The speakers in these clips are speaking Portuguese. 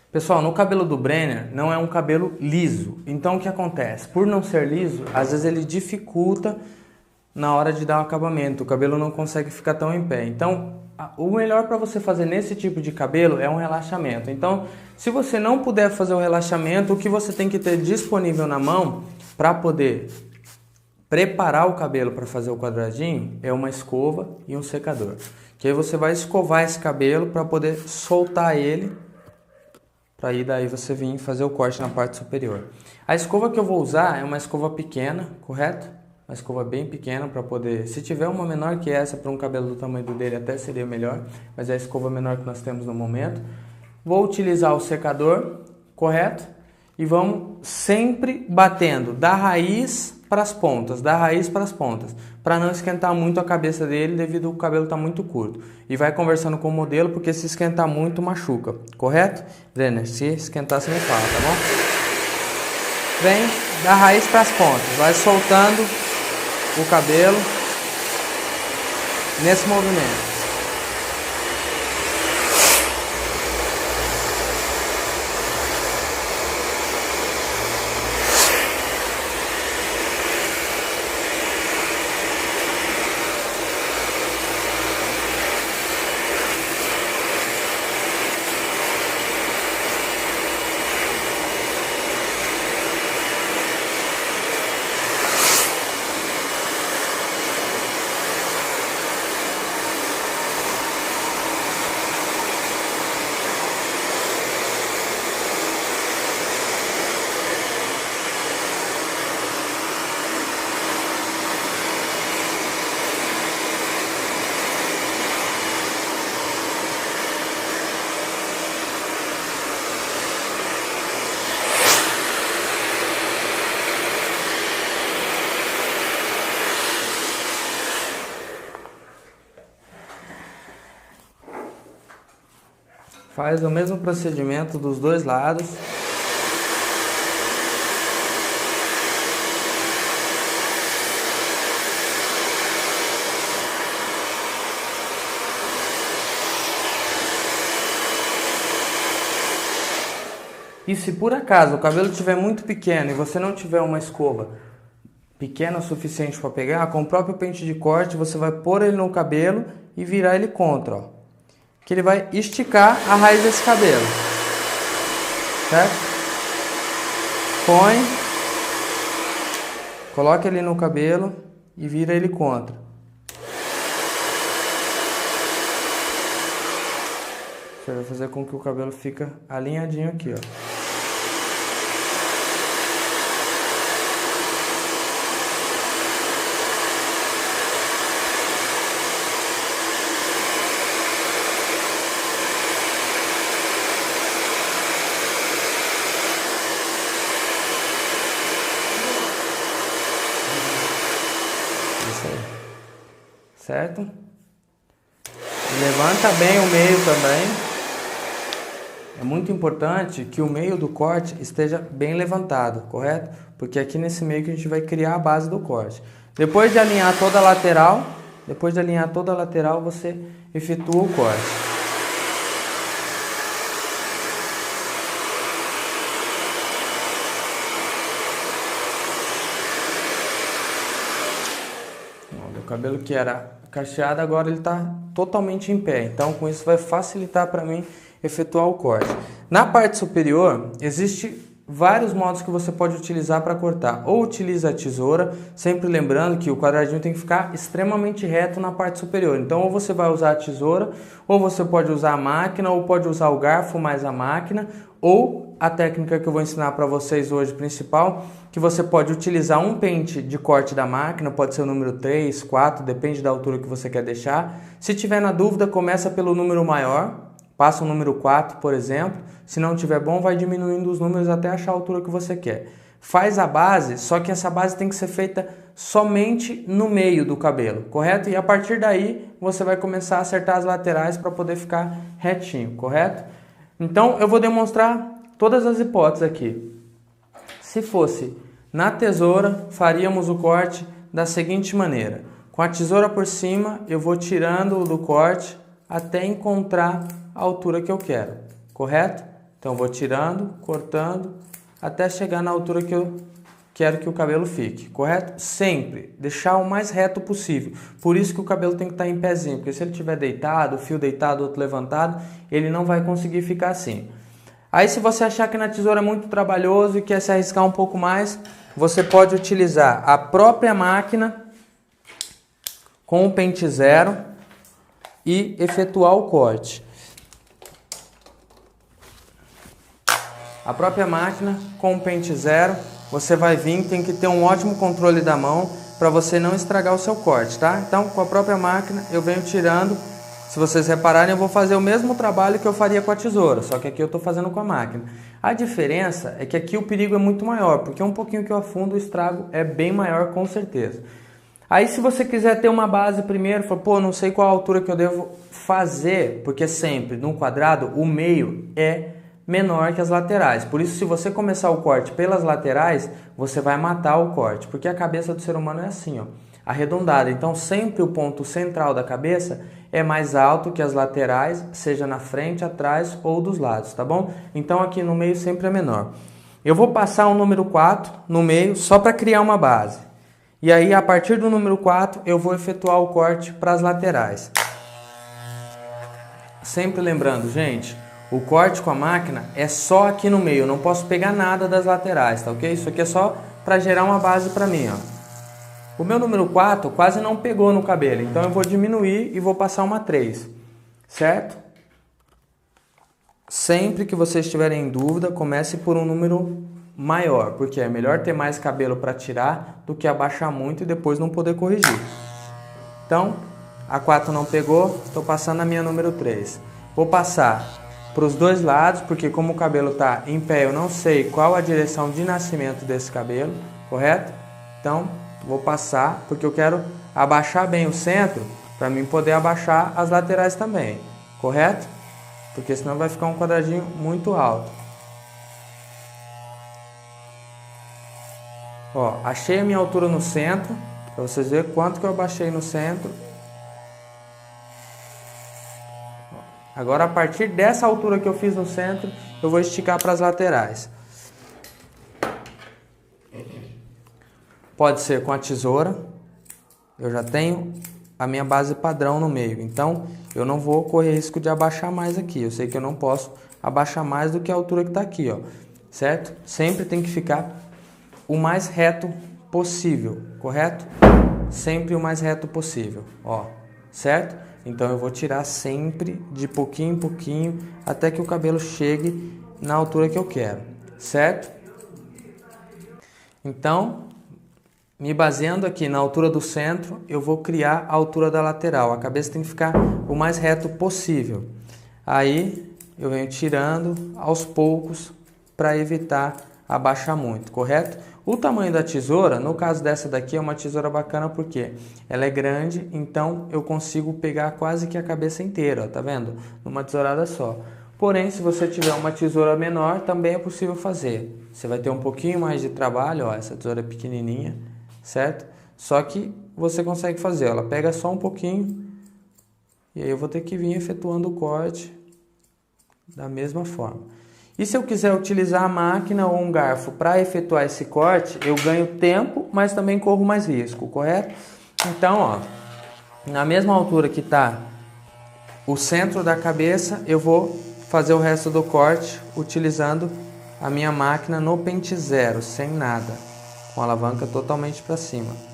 Pessoal, no cabelo do Brenner não é um cabelo liso. Então o que acontece? Por não ser liso, às vezes ele dificulta na hora de dar o acabamento. O cabelo não consegue ficar tão em pé. Então o melhor para você fazer nesse tipo de cabelo é um relaxamento. Então se você não puder fazer o relaxamento, o que você tem que ter disponível na mão para poder preparar o cabelo para fazer o quadradinho é uma escova e um secador. Que aí você vai escovar esse cabelo para poder soltar ele, para aí daí você vir fazer o corte na parte superior. A escova que eu vou usar é uma escova pequena, correto? Uma escova bem pequena para poder, se tiver uma menor que essa para um cabelo do tamanho dele até seria melhor, mas é a escova menor que nós temos no momento. Vou utilizar o secador, correto? E vamos sempre batendo da raiz para as pontas, para não esquentar muito a cabeça dele devido ao cabelo estar muito curto. E vai conversando com o modelo, porque se esquentar muito machuca, correto? Brenner, se esquentar você me fala, tá bom? Vem da raiz para as pontas, vai soltando o cabelo nesse movimento. Faz o mesmo procedimento dos dois lados. E se por acaso o cabelo estiver muito pequeno e você não tiver uma escova pequena o suficiente para pegar, com o próprio pente de corte você vai pôr ele no cabelo e virar ele contra, ó. Que ele vai esticar a raiz desse cabelo, certo? Põe, coloca ele no cabelo e vira ele contra. Você vai fazer com que o cabelo fique alinhadinho aqui, ó. Certo? Levanta bem o meio também. É muito importante que o meio do corte esteja bem levantado, correto? Porque aqui nesse meio que a gente vai criar a base do corte. Depois de alinhar toda a lateral, você efetua o corte. O cabelo que era cacheado agora ele está totalmente em pé, então com isso vai facilitar para mim efetuar o corte. Na parte superior existe vários modos que você pode utilizar para cortar. Ou utiliza a tesoura, sempre lembrando que o quadradinho tem que ficar extremamente reto na parte superior. Então ou você vai usar a tesoura, ou você pode usar a máquina, ou pode usar o garfo mais a máquina, ou a técnica que eu vou ensinar para vocês hoje principal, que você pode utilizar um pente de corte da máquina, pode ser o número 3, 4, depende da altura que você quer deixar. Se tiver na dúvida, começa pelo número maior, passa o número 4, por exemplo. Se não tiver bom, vai diminuindo os números até achar a altura que você quer. Faz a base, só que essa base tem que ser feita somente no meio do cabelo, correto? E a partir daí, você vai começar a acertar as laterais para poder ficar retinho, correto? Então, eu vou demonstrar todas as hipóteses aqui. Se fosse na tesoura, faríamos o corte da seguinte maneira. Com a tesoura por cima, eu vou tirando do corte até encontrar a altura que eu quero, correto? Então, Então vou tirando, cortando, até chegar na altura que eu quero que o cabelo fique, correto? Sempre deixar o mais reto possível. Por isso que o cabelo tem que estar em pezinho, porque se ele estiver deitado, o fio deitado, outro levantado, ele não vai conseguir ficar assim. Aí se você achar que na tesoura é muito trabalhoso e quer se arriscar um pouco mais, você pode utilizar a própria máquina com o pente zero e efetuar o corte. A própria máquina com o pente zero, você vai vir, tem que ter um ótimo controle da mão para você não estragar o seu corte, tá? Então com a própria máquina eu venho tirando. Se vocês repararem, eu vou fazer o mesmo trabalho que eu faria com a tesoura, só que aqui eu estou fazendo com a máquina. A diferença é que aqui o perigo é muito maior, porque um pouquinho que eu afundo, o estrago é bem maior com certeza. Aí se você quiser ter uma base primeiro, fala, pô, não sei qual a altura que eu devo fazer, porque sempre no quadrado o meio é menor que as laterais. Por isso, se você começar o corte pelas laterais, você vai matar o corte, porque a cabeça do ser humano é assim, ó, arredondada. Então sempre o ponto central da cabeça é mais alto que as laterais, seja na frente, atrás ou dos lados, tá bom? Então aqui no meio sempre é menor. Eu vou passar o número 4 no meio só para criar uma base. E aí a partir do número 4 eu vou efetuar o corte para as laterais. Sempre lembrando, gente, o corte com a máquina é só aqui no meio, eu não posso pegar nada das laterais, tá ok? Isso aqui é só para gerar uma base para mim, ó. O meu número 4 quase não pegou no cabelo, então eu vou diminuir e vou passar uma 3, certo? Sempre que vocês estiverem em dúvida, comece por um número maior, porque é melhor ter mais cabelo para tirar do que abaixar muito e depois não poder corrigir. Então, a 4 não pegou, estou passando a minha número 3. Vou passar para os dois lados, porque como o cabelo está em pé, eu não sei qual a direção de nascimento desse cabelo, correto? Então, vou passar, porque eu quero abaixar bem o centro, para mim poder abaixar as laterais também, correto? Porque senão vai ficar um quadradinho muito alto. Ó, achei a minha altura no centro, para vocês verem quanto que eu abaixei no centro. Agora, a partir dessa altura que eu fiz no centro, eu vou esticar para as laterais. Pode ser com a tesoura, eu já tenho a minha base padrão no meio, então eu não vou correr risco de abaixar mais aqui. Eu sei que eu não posso abaixar mais do que a altura que está aqui, ó, certo? Sempre tem que ficar o mais reto possível, correto? Sempre o mais reto possível, ó, certo? Então eu vou tirar sempre de pouquinho em pouquinho até que o cabelo chegue na altura que eu quero, certo? Então, me baseando aqui na altura do centro, eu vou criar a altura da lateral. A cabeça tem que ficar o mais reto possível. Aí eu venho tirando aos poucos para evitar abaixar muito, correto? O tamanho da tesoura, no caso dessa daqui, é uma tesoura bacana porque ela é grande, então eu consigo pegar quase que a cabeça inteira, ó, tá vendo? Numa tesourada só. Porém, se você tiver uma tesoura menor, também é possível fazer. Você vai ter um pouquinho mais de trabalho, ó, essa tesoura é pequenininha, certo? Só que você consegue fazer, ela pega só um pouquinho e aí eu vou ter que vir efetuando o corte da mesma forma. E se eu quiser utilizar a máquina ou um garfo para efetuar esse corte, eu ganho tempo, mas também corro mais risco, correto? Então, ó, na mesma altura que está o centro da cabeça, eu vou fazer o resto do corte utilizando a minha máquina no pente zero, sem nada, com a alavanca totalmente para cima.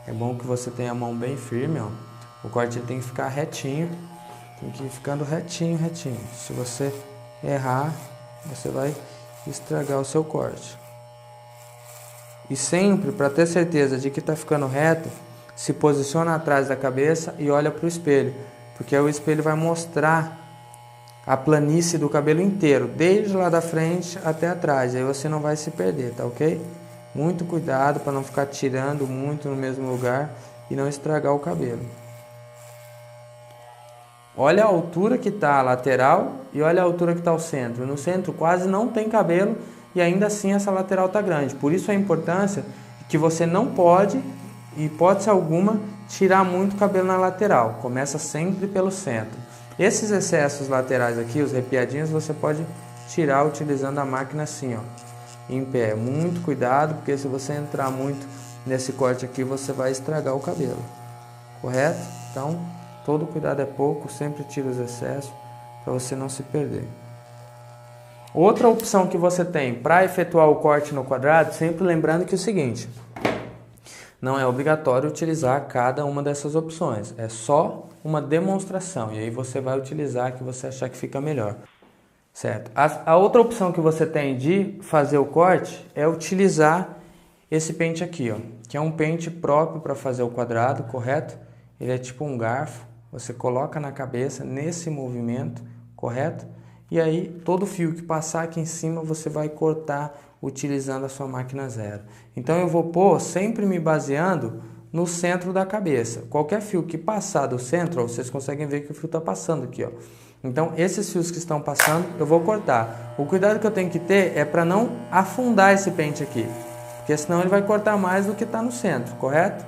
É bom que você tenha a mão bem firme, ó. O corte tem que ficar retinho, tem que ir ficando retinho, retinho. Se você errar, você vai estragar o seu corte. E sempre, para ter certeza de que está ficando reto, se posiciona atrás da cabeça e olha para o espelho, porque o espelho vai mostrar a planície do cabelo inteiro, desde lá da frente até atrás, aí você não vai se perder, tá ok? Muito cuidado para não ficar tirando muito no mesmo lugar e não estragar o cabelo. Olha a altura que está a lateral e olha a altura que está o centro. No centro quase não tem cabelo e ainda assim essa lateral está grande. Por isso a importância que você não pode hipótese alguma, tirar muito cabelo na lateral. Começa sempre pelo centro. Esses excessos laterais aqui, os arrepiadinhos, você pode tirar utilizando a máquina assim, ó, em pé. Muito cuidado, porque se você entrar muito nesse corte aqui, você vai estragar o cabelo. Correto? Então, todo cuidado é pouco, sempre tira os excessos para você não se perder. Outra opção que você tem para efetuar o corte no quadrado, sempre lembrando que é o seguinte, não é obrigatório utilizar cada uma dessas opções, é só uma demonstração e aí você vai utilizar a que você achar que fica melhor, certo? A outra opção que você tem de fazer o corte é utilizar esse pente aqui, ó, que é um pente próprio para fazer o quadrado, correto? Ele é tipo um garfo, você coloca na cabeça nesse movimento, correto? E aí, todo fio que passar aqui em cima, você vai cortar utilizando a sua máquina zero. Então, eu vou pôr sempre me baseando no centro da cabeça. Qualquer fio que passar do centro, ó, vocês conseguem ver que o fio está passando aqui, ó. Então, esses fios que estão passando, eu vou cortar. O cuidado que eu tenho que ter é para não afundar esse pente aqui, porque senão ele vai cortar mais do que está no centro, correto?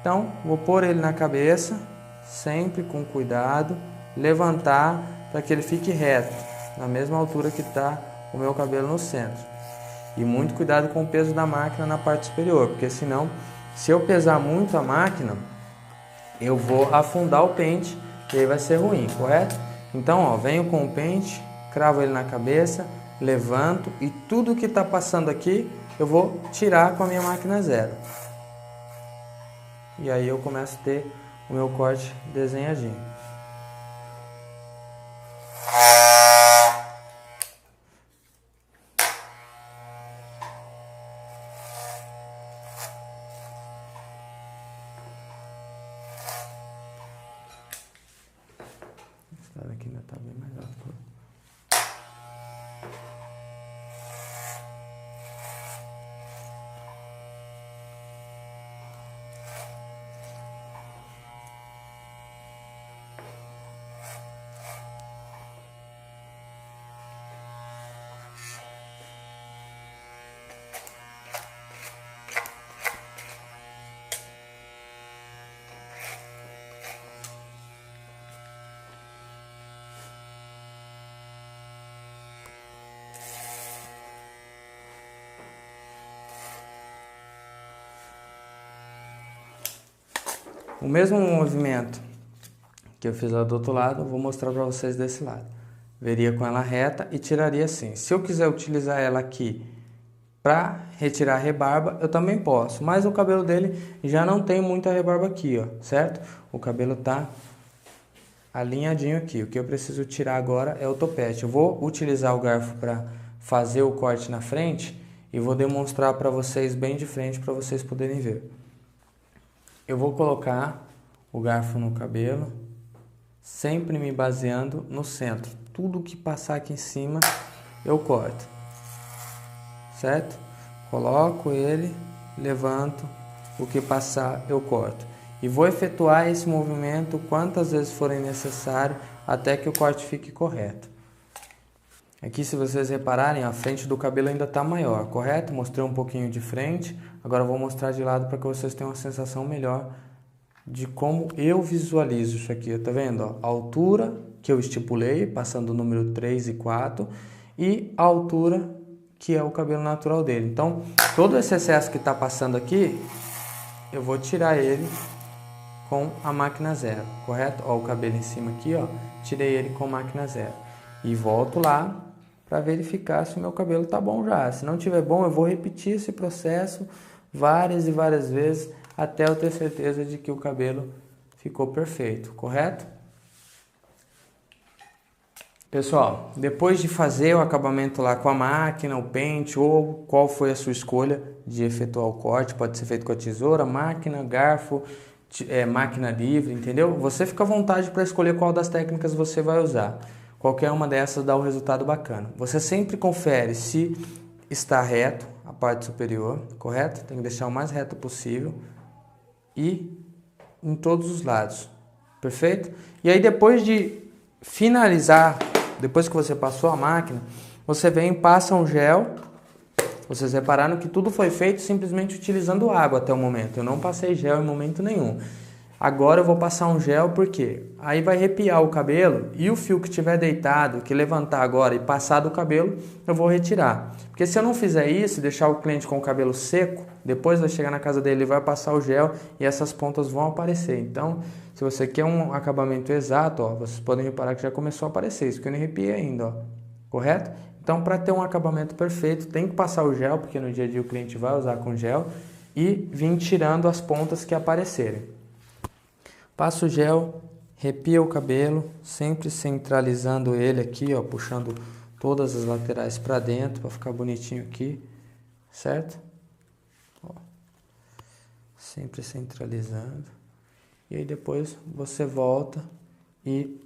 Então, vou pôr ele na cabeça, sempre com cuidado, levantar para que ele fique reto, na mesma altura que está o meu cabelo no centro. E muito cuidado com o peso da máquina na parte superior, porque senão, se eu pesar muito a máquina, eu vou afundar o pente e aí vai ser ruim, correto? Então, ó, venho com o pente, cravo ele na cabeça, levanto e tudo que está passando aqui, eu vou tirar com a minha máquina zero. E aí eu começo a ter o meu corte desenhadinho. Esse lado aqui ainda está bem mais alto. O mesmo movimento que eu fiz lá do outro lado, eu vou mostrar para vocês desse lado. Veria com ela reta e tiraria assim. Se eu quiser utilizar ela aqui para retirar a rebarba, eu também posso. Mas o cabelo dele já não tem muita rebarba aqui, ó, certo? O cabelo tá alinhadinho aqui. O que eu preciso tirar agora é o topete. Eu vou utilizar o garfo para fazer o corte na frente e vou demonstrar para vocês bem de frente para vocês poderem ver. Eu vou colocar o garfo no cabelo, sempre me baseando no centro. Tudo que passar aqui em cima, eu corto. Certo? Coloco ele, levanto, o que passar, eu corto. E vou efetuar esse movimento quantas vezes forem necessário, até que o corte fique correto. Aqui, se vocês repararem, a frente do cabelo ainda está maior, correto? Mostrei um pouquinho de frente, agora eu vou mostrar de lado para que vocês tenham uma sensação melhor de como eu visualizo isso aqui. Tá vendo? Ó, a altura que eu estipulei, passando o número 3 e 4, e a altura que é o cabelo natural dele. Então, todo esse excesso que está passando aqui, eu vou tirar ele com a máquina zero, correto? Ó, o cabelo em cima aqui, ó, tirei ele com máquina zero. E volto lá para verificar se o meu cabelo tá bom já. Se não tiver bom, eu vou repetir esse processo várias e várias vezes até eu ter certeza de que o cabelo ficou perfeito, correto? Pessoal, depois de fazer o acabamento lá com a máquina, o pente ou qual foi a sua escolha de efetuar o corte, pode ser feito com a tesoura, máquina, garfo, máquina livre, entendeu? Você fica à vontade para escolher qual das técnicas você vai usar. Qualquer uma dessas dá um resultado bacana. Você sempre confere se está reto a parte superior, correto? Tem que deixar o mais reto possível e em todos os lados, perfeito? E aí depois de finalizar, depois que você passou a máquina, você vem e passa um gel Vocês repararam que tudo foi feito simplesmente utilizando água até o momento. Eu não passei gel em momento nenhum. Agora eu vou passar um gel porque aí vai arrepiar o cabelo e o fio que estiver deitado, que levantar agora e passar do cabelo, eu vou retirar. Porque se eu não fizer isso e deixar o cliente com o cabelo seco, depois vai chegar na casa dele e vai passar o gel e essas pontas vão aparecer. Então, se você quer um acabamento exato, ó, vocês podem reparar que já começou a aparecer, isso que eu não arrepiei ainda, ó, correto? Então, para ter um acabamento perfeito, tem que passar o gel, porque no dia a dia o cliente vai usar com gel, e vir tirando as pontas que aparecerem. Passa o gel, arrepia o cabelo, sempre centralizando ele aqui, ó, puxando todas as laterais para dentro, para ficar bonitinho aqui, certo? Ó, sempre centralizando. E aí depois você volta e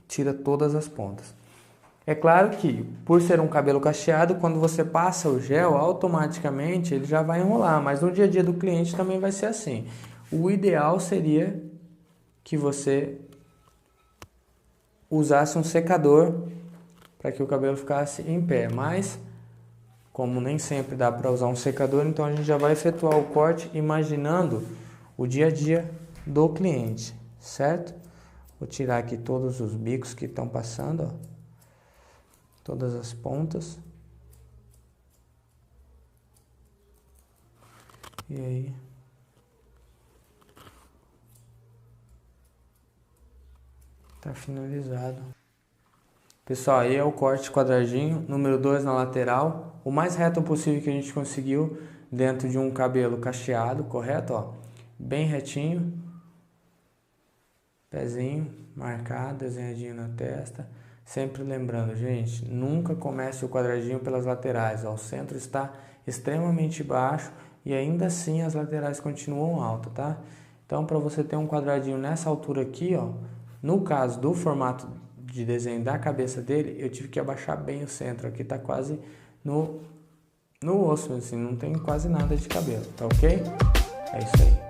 tira todas as pontas. É claro que, por ser um cabelo cacheado, quando você passa o gel, automaticamente ele já vai enrolar, mas no dia a dia do cliente também vai ser assim. O ideal seria que você usasse um secador para que o cabelo ficasse em pé, mas como nem sempre dá para usar um secador, então a gente já vai efetuar o corte imaginando o dia a dia do cliente, certo? Vou tirar aqui todos os bicos que estão passando, ó, todas as pontas. E aí tá finalizado. Pessoal, aí é o corte quadradinho, número 2 na lateral, o mais reto possível que a gente conseguiu dentro de um cabelo cacheado, correto? Ó, bem retinho, pezinho marcado, desenhadinho na testa. Sempre lembrando, gente, nunca comece o quadradinho pelas laterais, ó, o centro está extremamente baixo e ainda assim as laterais continuam altas, tá? Então, para você ter um quadradinho nessa altura aqui, ó, no caso do formato de desenho da cabeça dele, eu tive que abaixar bem o centro. Aqui tá quase no osso, assim, não tem quase nada de cabelo, tá ok? É isso aí.